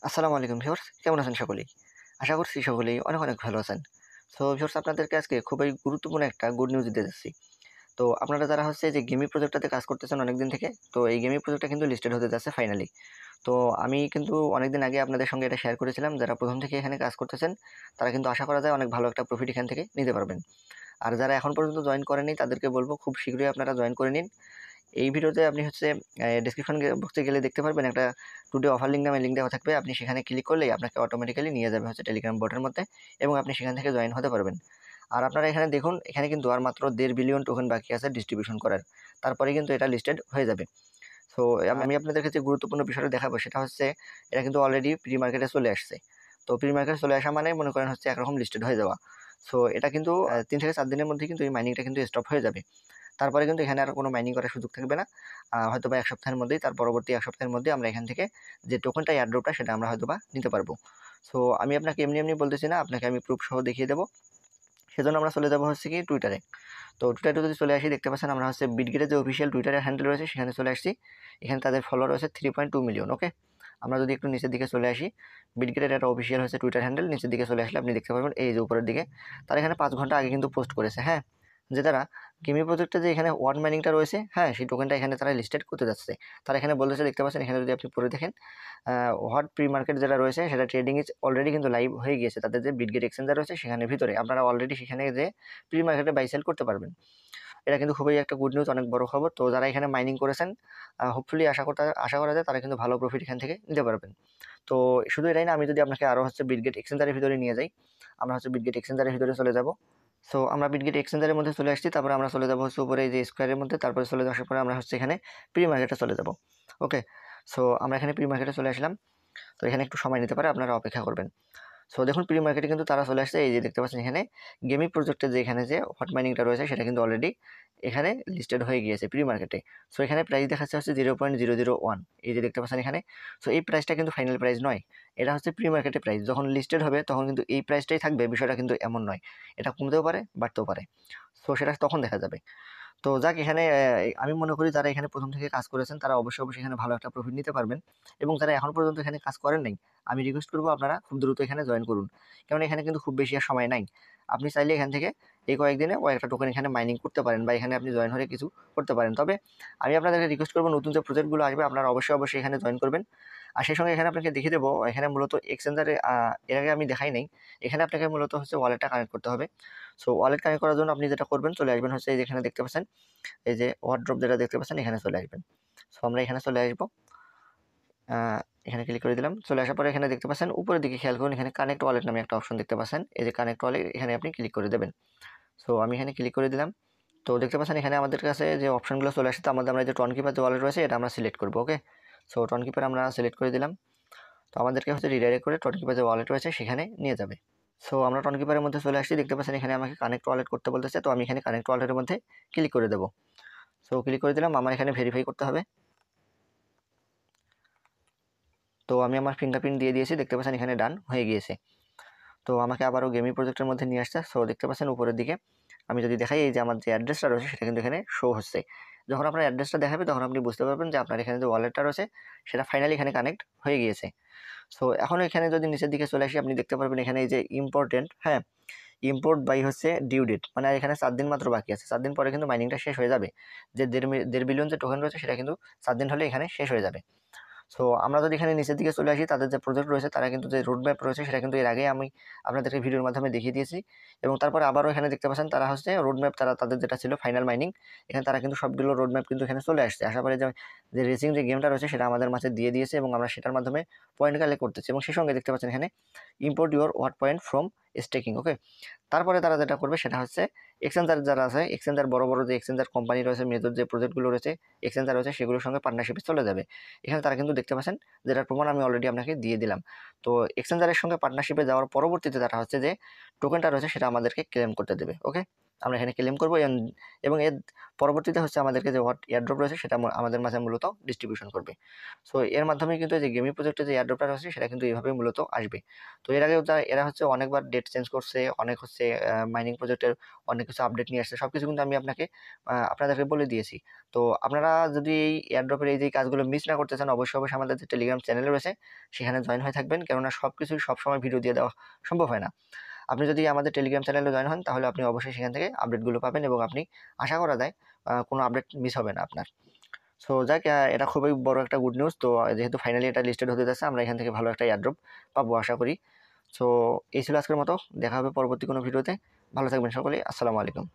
আসসালামু আলাইকুম ভিউয়ার্স, কেমন আছেন সকলেই? আশা করছি সকলেই অনেক অনেক ভালো আছেন। সো ভিউয়ার্স, আপনাদেরকে আজকে খুবই গুরুত্বপূর্ণ একটা গুড নিউজ দিতে যাচ্ছি। তো আপনারা যারা হচ্ছে যে গেমি প্রজেক্টটাতে কাজ করতেছেন অনেকদিন থেকে, তো এই গেমি প্রজেক্টটা কিন্তু লিস্টেড হতে যাচ্ছে ফাইনালি। তো আমি কিন্তু অনেকদিন আগে আপনাদের সঙ্গে এটা শেয়ার করেছিলাম, যারা প্রথম থেকে এখানে কাজ করতেছেন তারা কিন্তু আশা করা যায় অনেক ভালো একটা প্রফিট এখান থেকে নিতে পারবেন। আর যারা এখন পর্যন্ত জয়েন করেননি তাদেরকে বলবো খুব শীঘ্রই আপনারা জয়েন করে নিন। এই ভিডিওতে আপনি হচ্ছে ডেসক্রিপশন বক্সে গেলে দেখতে পারবেন একটা টুডে অফার লিঙ্ক নামে লিঙ্ক দেওয়া থাকবে। আপনি সেখানে ক্লিক করলেই আপনাকে অটোমেটিক্যালি নিয়ে যাবে হচ্ছে টেলিগ্রাম বটের মধ্যে এবং আপনি সেখান থেকে জয়েন হতে পারবেন। আর আপনারা এখানে দেখুন, এখানে কিন্তু আর মাত্র 1.5 বিলিয়ন টোকেন বাকি আছে ডিস্ট্রিবিউশন করার। তারপরে কিন্তু এটা লিস্টেড হয়ে যাবে। সো আমি আপনাদেরকে যে গুরুত্বপূর্ণ বিষয়টা দেখাবো সেটা হচ্ছে এটা কিন্তু অলরেডি প্রি মার্কেটে চলে আসছে। তো প্রি মার্কেটে চলে আসা মানে মনে করেন হচ্ছে একরকম লিস্টেড হয়ে যাওয়া। সো এটা কিন্তু 3 থেকে 4 দিনের মধ্যে কিন্তু এই মাইনিংটা কিন্তু স্টপ হয়ে যাবে। তারপরে কিন্তু এখানে আর কোনো মাইনিং করার সুযোগ থাকবে না। হয়তোবা ১ সপ্তাহের মধ্যেই, তার পরবর্তী ১ সপ্তাহের মধ্যে আমরা এখান থেকে যে টোকেনটা এয়ারড্রপটা সেটা আমরা হয়তোবা নিতে পারবো। সো আমি আপনাকে এমনি বলতেছি না, আপনাকে আমি প্রুফ সহ দেখিয়ে দেবো। সেজন্য আমরা চলে যাবো হচ্ছে কি টুইটারে। তো টুইটারে যদি চলে আসি দেখতে পাচ্ছেন আমরা হচ্ছে বিটগেটের যে অফিসিয়াল টুইটারের হ্যান্ডেল রয়েছে সেখানে চলে আসছি। এখানে তাদের ফলোয়ার রয়েছে 3.2 মিলিয়ন। ওকে, আমরা যদি একটু নিচের দিকে চলে আসি, বিটগেটের একটা অফিসিয়াল হচ্ছে টুইটার হ্যান্ডেল, নিচের দিকে চলে আসলে আপনি দেখতে পাবেন এই যে উপরের দিকে তারা এখানে 5 ঘন্টা আগে কিন্তু পোস্ট করেছে, হ্যাঁ, যে তারা গেমি প্রজেক্টে যে এখানে ওয়ান মাইনিংটা রয়েছে, হ্যাঁ, সেই টোকেনটা এখানে তারা লিস্টেড করতে যাচ্ছে। তারা এখানে বলতেছে, দেখতে পাচ্ছেন এখানে যদি আপনি পড়ে দেখেন, হট প্রি মার্কেট যেটা রয়েছে সেটা ট্রেডিং ইজ অলরেডি কিন্তু লাইভ হয়ে গিয়েছে। তাদের যে বিটগেট এক্সচেঞ্জার রয়েছে সেখানে ভিতরে আপনারা অলরেডি সেখানে যে প্রি মার্কেটে বাই সেল করতে পারবেন। এটা কিন্তু খুবই একটা গুড নিউজ, অনেক বড় খবর। তো যারা এখানে মাইনিং করেছেন, হোপফুলি আশা করা যায় তারা কিন্তু ভালো প্রফিট এখান থেকে নিতে পারবেন। তো শুধু এটাই না, আমি যদি আপনাকে আরও হচ্ছে বিটগেট এক্সচেঞ্জারের ভিতরে নিয়ে যাই, আমরা হচ্ছে বিটগেট এক্সচেঞ্জারের ভিতরে চলে যাব। সো আমরা বিটগেট এক্সচেঞ্জারের মধ্যে চলে আসছি, তারপরে আমরা চলে যাবো হচ্ছে উপরে এই যে স্কোয়ারের মধ্যে, তারপরে চলে আসার পরে আমরা হচ্ছে এখানে প্রি মার্কেটে চলে যাব। ওকে, সো আমরা এখানে প্রি মার্কেটে চলে আসলাম। তো এখানে একটু সময় নিতে পারে, আপনারা অপেক্ষা করবেন। সো দেখুন প্রি মার্কেটে কিন্তু তারা চলে আসছে। এই যে দেখতে পাচ্ছেন এখানে গেমি প্রজেক্টের যে এখানে যে হট মাইনিংটা রয়েছে সেটা কিন্তু অলরেডি এখানে লিস্টেড হয়ে গিয়েছে প্রি মার্কেটে। সো এখানে প্রাইস দেখাচ্ছে হচ্ছে 0.001। এই যে দেখতে পাচ্ছেন এখানে। সো এই প্রাইসটা কিন্তু ফাইনাল প্রাইস নয়, এটা হচ্ছে প্রি মার্কেটে প্রাইস। যখন লিস্টেড হবে তখন কিন্তু এই প্রাইসটাই থাকবে, বিষয়টা কিন্তু এমন নয়। এটা কমতেও পারে, বাড়তেও পারে। সো সেটা তখন দেখা যাবে। তো যাক, এখানে আমি মনে করি যারা এখানে প্রথম থেকে কাজ করেছেন তারা অবশ্যই এখানে ভালো একটা প্রফিট নিতে পারবেন। এবং যারা এখন পর্যন্ত এখানে কাজ করেন নাই, আমি রিকোয়েস্ট করবো আপনারা খুব দ্রুত এখানে জয়েন করুন। কারণ এখানে কিন্তু খুব বেশি আর সময় নাই। আপনি চাইলে এখান থেকে এই কয়েকদিনে কয়েকটা টোকেন এখানে মাইনিং করতে পারেন বা এখানে আপনি জয়েন হয়ে কিছু করতে পারেন। তবে আমি আপনাদেরকে রিকোয়েস্ট করবো, নতুন যে প্রজেক্টগুলো আসবে আপনারা অবশ্যই এখানে জয়েন করবেন। আর সেই সঙ্গে এখানে আপনাকে দেখিয়ে দেবো, এখানে মূলত এক্সচেঞ্জারে এর আগে আমি দেখাই নাই, এখানে আপনাকে মূলত হচ্ছে ওয়ালেটটা কানেক্ট করতে হবে। সো ওয়ালেট কানেক্ট করার জন্য আপনি যেটা করবেন, চলে আসবেন হচ্ছে এই যেখানে দেখতে পাচ্ছেন এই যে ওয়ার্ড্রপ যেটা দেখতে পাচ্ছেন, এখানে চলে আসবেন। সো আমরা এখানে চলে আসবো, এখানে ক্লিক করে দিলাম। চলে আসার পরে এখানে দেখতে পাচ্ছেন উপরের দিকে খেয়াল করুন, এখানে কানেক্ট ওয়ালেট নামে একটা অপশন দেখতে পাচ্ছেন। এই যে কানেক্ট ওয়ালেট, এখানে আপনি ক্লিক করে দেবেন। সো আমি এখানে ক্লিক করে দিলাম। তো দেখতে পাচ্ছেন এখানে আমাদের কাছে যে অপশনগুলো চলে আসছে, তার মধ্যে আমরা যে টনকিপার যে ওয়ালেট রয়েছে এটা আমরা সিলেক্ট করবো। ওকে, সো টনকিপার আমরা সিলেক্ট করে দিলাম। তো আমাদেরকে হচ্ছে রিডাইরেক্ট করে টনকিপার যে ওয়ালেট রয়েছে সেখানে নিয়ে যাবে। সো আমরা টনকিপারের মধ্যে চলে আসছি, দেখতে পাচ্ছেন এখানে আমাকে কানেক্ট ওয়ালেট করতে বলতেছে। তো আমি এখানে কানেক্ট ওয়ালেটের মধ্যে ক্লিক করে দেবো। সো ক্লিক করে দিলাম, আমার এখানে ভেরিফাই করতে হবে। তো আমি আমার ফিঙ্গারপ্রিন্ট দিয়ে দিয়েছি, দেখতে পাচ্ছেন এখানে ডান হয়ে গিয়েছে। তো আমাকে আবারও গেমিং প্রজেক্টের মধ্যে নিয়ে আসছে। সো দেখতে পাচ্ছেন উপরের দিকে আমি যদি দেখাই, এই যে আমার যে অ্যাড্রেসটা রয়েছে সেটা কিন্তু এখানে শো হচ্ছে। যখন আপনার অ্যাড্রেসটা দেখাবে তখন আপনি বুঝতে পারবেন যে আপনার এখানে যে ওয়ালেটটা রয়েছে সেটা ফাইনালি এখানে কানেক্ট হয়ে গিয়েছে। সো এখন এখানে যদি নিচের দিকে চলে আসি, আপনি দেখতে পারবেন এখানে এই যে ইম্পর্টেন্ট, হ্যাঁ, ইম্পোর্ট বাই হচ্ছে ডিউ ডেট, মানে এখানে 4 দিন মাত্র বাকি আছে। 4 দিন পরে কিন্তু মাইনিংটা শেষ হয়ে যাবে। যে 1.5 বিলিয়ন যে টোকেন রয়েছে সেটা কিন্তু 4 দিন হলে এখানে শেষ হয়ে যাবে। সো আমরা যদি এখানে নিচের দিকে চলে আসি, তাদের যে প্রজেক্ট রয়েছে তারা কিন্তু যে রোড ম্যাপ রয়েছে সেটা কিন্তু এর আগে আমি আপনাদেরকে ভিডিওর মাধ্যমে দেখিয়ে দিয়েছি। এবং তারপরে আবারও এখানে দেখতে পাচ্ছেন তারা হচ্ছে রোড ম্যাপ, তাদের যেটা ছিল ফাইনাল মাইনিং, এখানে তারা কিন্তু সবগুলো রোড ম্যাপ কিন্তু এখানে চলে আসছে। আশা করি যে রেসিং যে গেমটা রয়েছে সেটা আমাদের মাঝে দিয়ে দিয়েছে এবং আমরা সেটার মাধ্যমে পয়েন্ট কালেক্ট করতেছি। এবং সেই সঙ্গে দেখতে পাচ্ছেন এখানে import your watt point from staking. Okay, তারপরে তারা যেটা করবে সেটা হচ্ছে এক্সচেঞ্জার যারা আছে, এক্সচেঞ্জার বড় যে এক্সচেঞ্জার কোম্পানি রয়েছে, মেজর যে প্রজেক্টগুলো রয়েছে, এক্সচেঞ্জার রয়েছে, সেগুলোর সঙ্গে পার্টনারশিপে চলে যাবে। এখানে তারা কিন্তু দেখতে পাচ্ছেন যেটার প্রমাণ আমি অলরেডি আপনাকে দিয়ে দিলাম। তো এক্সচেঞ্জারের সঙ্গে পার্টনারশিপে যাওয়ার পরবর্তীতে তারা হচ্ছে যে টোকেনটা রয়েছে সেটা আমাদেরকে ক্লেম করতে দেবে। ওকে, আমরা এখানে ক্লেম করবো এবং এর পরবর্তীতে হচ্ছে আমাদেরকে যে হোয়াট এয়ারড্রপ রয়েছে সেটা আমাদের মাঝে মূলত ডিস্ট্রিবিউশন করবে। সো এর মাধ্যমে কিন্তু যে গেমিং প্রজেক্টে যে এয়ারড্রপটা রয়েছে সেটা কিন্তু এইভাবে মূলত আসবে। তো এর আগেও এরা হচ্ছে অনেকবার ডেট চেঞ্জ করছে, অনেক হচ্ছে মাইনিং প্রজেক্টের অনেক কিছু আপডেট নিয়ে আসছে, সব কিছু কিন্তু আমি আপনাদেরকে বলে দিয়েছি। তো আপনারা যদি এই এয়ারড্রপের এই যে কাজগুলো মিস না করতে চান, অবশ্যই অবশ্যই আমাদের যে টেলিগ্রাম চ্যানেল রয়েছে সেখানে জয়েন হয়ে থাকবেন, কেননা সব কিছু সবসময় ভিডিও দিয়ে দেওয়া সম্ভব হয় না। আপনি যদি আমাদের টেলিগ্রাম চ্যানেলে জয়েন হন তাহলে আপনি অবশ্যই সেখান থেকে আপডেটগুলো পাবেন এবং আপনি আশা করা যায় কোনো আপডেট মিস হবে না আপনার। সো যাক, এটা খুবই বড় একটা গুড নিউজ। তো যেহেতু ফাইনালি এটা লিস্টেড হতে যাচ্ছে, আমরা এখান থেকে ভালো একটা এয়ারড্রপ পাবো আশা করি। সো এই ছিল আজকের মতো, দেখা হবে পরবর্তী কোনো ভিডিওতে। ভালো থাকবেন সকলেই, আসসালামু আলাইকুম।